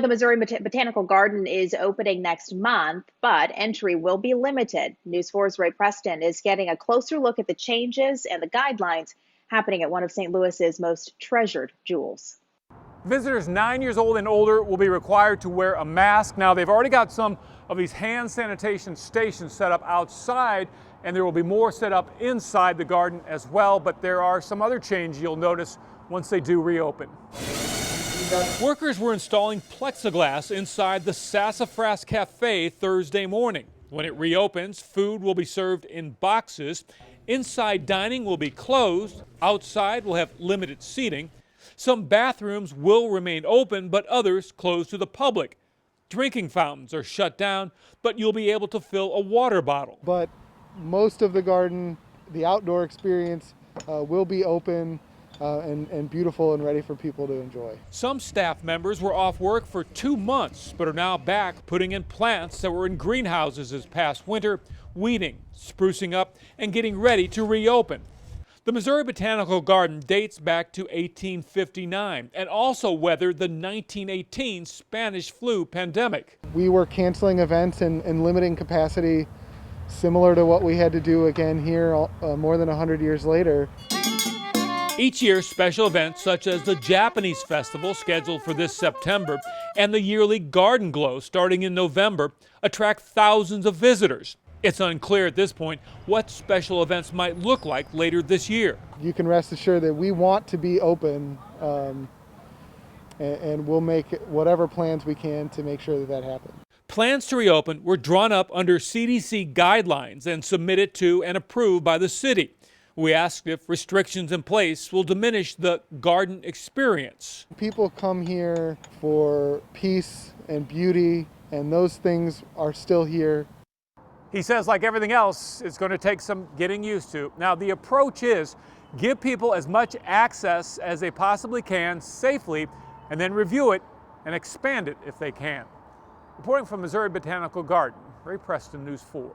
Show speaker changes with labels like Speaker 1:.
Speaker 1: The Missouri Botanical Garden is opening next month, but entry will be limited. News 4's Ray Preston is getting a closer look at the changes and the guidelines happening at one of St. Louis's most treasured jewels.
Speaker 2: Visitors 9 years old and older will be required to wear a mask. Now, they've already got some of these hand sanitation stations set up outside, and there will be more set up inside the garden as well. But there are some other changes you'll notice once they do reopen. Workers were installing plexiglass inside the Sassafras Cafe Thursday morning. When it reopens, food will be served in boxes. Inside dining will be closed. Outside will have limited seating. Some bathrooms will remain open, but others closed to the public. Drinking fountains are shut down, but you'll be able to fill a water bottle.
Speaker 3: But most of the garden, the outdoor experience, will be open and beautiful and ready for people to enjoy.
Speaker 2: Some staff members were off work for 2 months, but are now back putting in plants that were in greenhouses this past winter, weeding, sprucing up, and getting ready to reopen. The Missouri Botanical Garden dates back to 1859 and also weathered the 1918 Spanish flu pandemic.
Speaker 3: We were canceling events and limiting capacity, similar to what we had to do again here more than 100 years later.
Speaker 2: Each year, special events such as the Japanese Festival, scheduled for this September, and the yearly Garden Glow, starting in November, attract thousands of visitors. It's unclear at this point what special events might look like later this year.
Speaker 3: You can rest assured that we want to be open, and we'll make whatever plans we can to make sure that that happens.
Speaker 2: Plans to reopen were drawn up under CDC guidelines and submitted to and approved by the city. We asked if restrictions in place will diminish the garden experience.
Speaker 3: People come here for peace and beauty, and those things are still here.
Speaker 2: He says, like everything else, it's going to take some getting used to. Now, the approach is give people as much access as they possibly can safely, and then review it and expand it if they can. Reporting from Missouri Botanical Garden, Ray Preston, News 4.